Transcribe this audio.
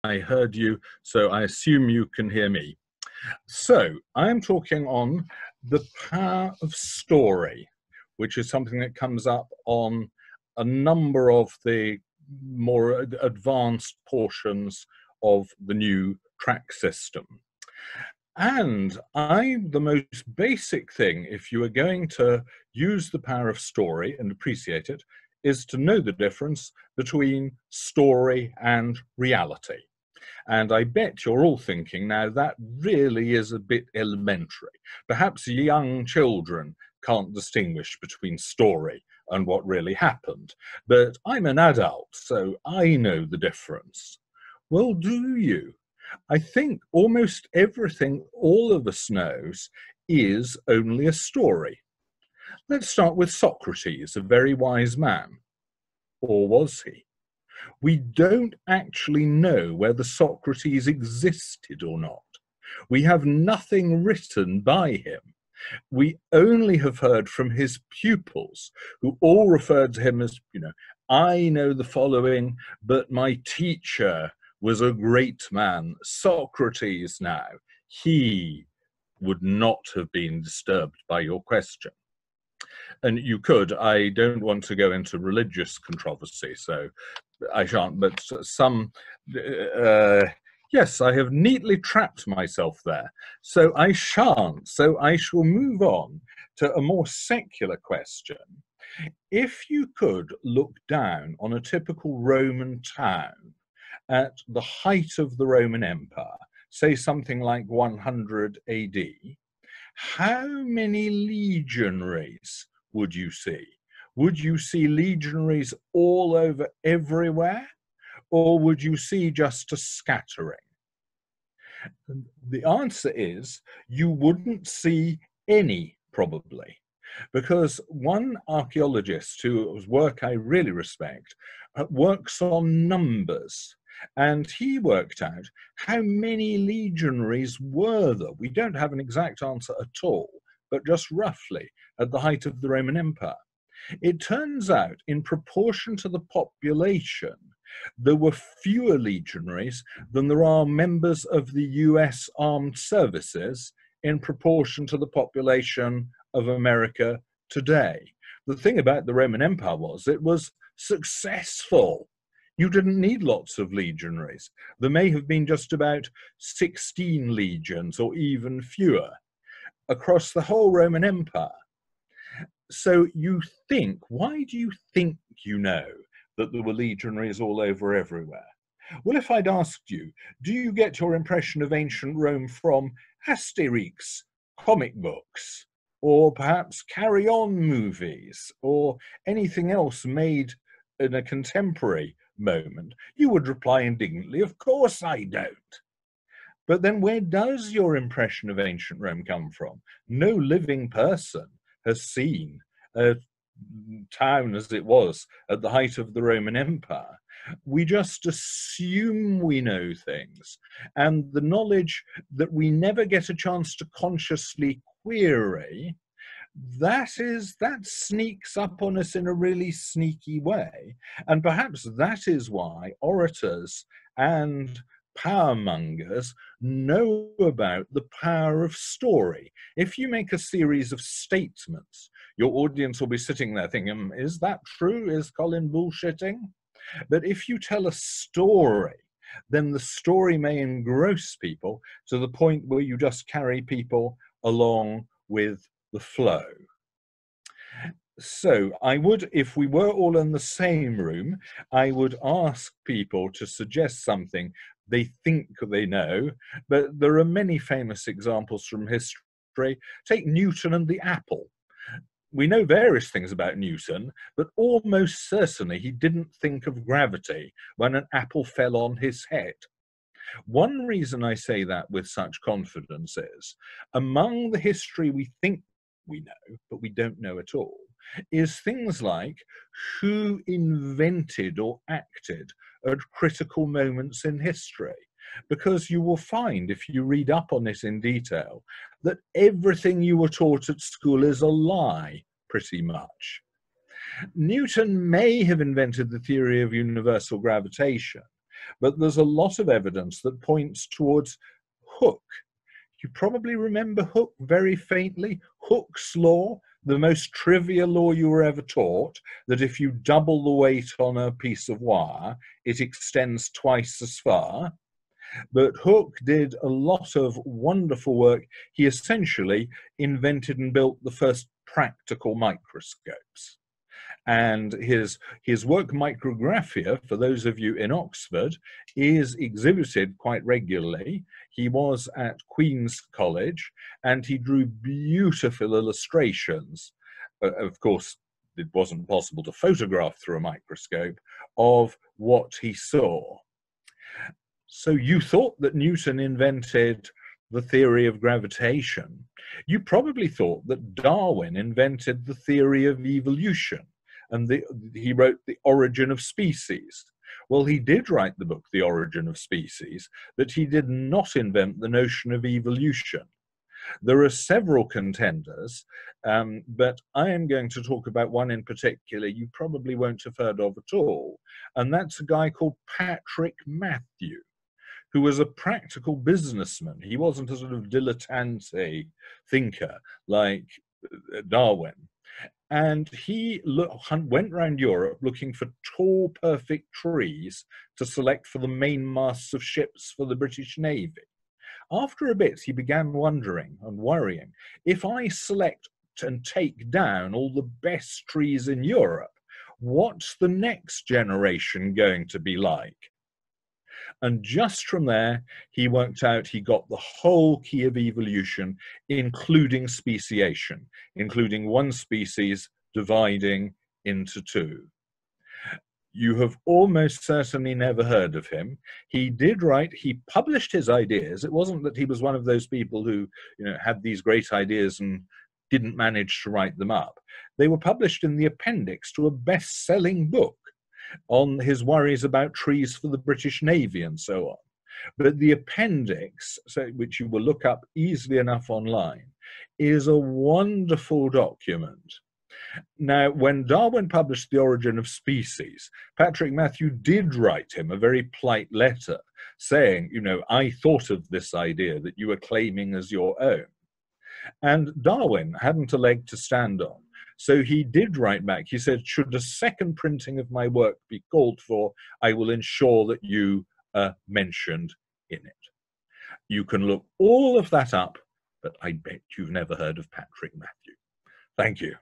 I heard you, so I assume you can hear me. So I'm talking on the power of story, which is something that comes up on a number of the more advanced portions of the new track system. And the most basic thing, if you are going to use the power of story and appreciate it, is to know the difference between story and reality. And I bet you're all thinking, now that really is a bit elementary. Perhaps young children can't distinguish between story and what really happened. But I'm an adult, so I know the difference. Well, do you? I think almost everything all of us knows is only a story. Let's start with Socrates, a very wise man. Or was he? We don't actually know whether Socrates existed or not. We have nothing written by him. We only have heard from his pupils, who all referred to him as, I know the following, but my teacher was a great man. Socrates now, he would not have been disturbed by your question. And you could, I don't want to go into religious controversy, so I shan't, but yes, I have neatly trapped myself there, so I shan't. So I shall move on to a more secular question. If you could look down on a typical Roman town at the height of the Roman Empire, say something like 100 AD, how many legionaries would you see? Would you see legionaries all over everywhere, or would you see just a scattering? And the answer is you wouldn't see any, probably, because one archaeologist whose work I really respect works on numbers, and he worked out how many legionaries were there. We don't have an exact answer at all, but just roughly at the height of the Roman Empire. It turns out, in proportion to the population, there were fewer legionaries than there are members of the US Armed Services in proportion to the population of America today. The thing about the Roman Empire was it was successful. You didn't need lots of legionaries. There may have been just about 16 legions or even fewer across the whole Roman Empire. So you think, why do you think you know that there were legionaries all over everywhere? Well, if I'd asked you, do you get your impression of ancient Rome from Asterix comic books, or perhaps Carry On movies, or anything else made in a contemporary moment, you would reply indignantly, of course I don't. But then where does your impression of ancient Rome come from? No living person has seen a town as it was at the height of the Roman Empire. We just assume we know things, and the knowledge that we never get a chance to consciously query, that sneaks up on us in a really sneaky way. And perhaps that is why orators and powermongers know about the power of story. If you make a series of statements, your audience will be sitting there thinking, is that true? Is Colin bullshitting? But if you tell a story, then the story may engross people to the point where you just carry people along with the flow. So I would, if we were all in the same room, I would ask people to suggest something they think they know, but there are many famous examples from history. Take Newton and the apple. We know various things about Newton, but almost certainly he didn't think of gravity when an apple fell on his head. One reason I say that with such confidence is, among the history we think we know, but we don't know at all, is things like who invented or acted at critical moments in history. Because you will find, if you read up on it in detail, that everything you were taught at school is a lie, pretty much. Newton may have invented the theory of universal gravitation, but there's a lot of evidence that points towards Hooke. You probably remember Hooke very faintly. Hooke's law, the most trivial law you were ever taught, that if you double the weight on a piece of wire, it extends twice as far. But Hooke did a lot of wonderful work. He essentially invented and built the first practical microscopes. And his work, Micrographia, for those of you in Oxford, is exhibited quite regularly. He was at Queen's College, and he drew beautiful illustrations. Of course, it wasn't possible to photograph through a microscope of what he saw. So you thought that Newton invented the theory of gravitation. You probably thought that Darwin invented the theory of evolution, and he wrote The Origin of Species. Well, he did write the book The Origin of Species, but he did not invent the notion of evolution. There are several contenders, but I am going to talk about one in particular you probably won't have heard of at all, and that's a guy called Patrick Matthew, who was a practical businessman. He wasn't a sort of dilettante thinker like Darwin. And he went around Europe looking for tall, perfect trees to select for the mainmasts of ships for the British Navy. After a bit, he began wondering and worrying, if I select and take down all the best trees in Europe, what's the next generation going to be like? And just from there, he worked out he got the whole key of evolution, including speciation, including one species dividing into two. You have almost certainly never heard of him. He did write, he published his ideas. It wasn't that he was one of those people who, had these great ideas and didn't manage to write them up. They were published in the appendix to a best-selling book on his worries about trees for the British Navy and so on. But the appendix, which you will look up easily enough online, is a wonderful document. Now, when Darwin published The Origin of Species, Patrick Matthew did write him a very polite letter saying, I thought of this idea that you were claiming as your own. And Darwin hadn't a leg to stand on. So he did write back. He said, should a second printing of my work be called for, I will ensure that you are mentioned in it. You can look all of that up, but I bet you've never heard of Patrick Matthew. Thank you.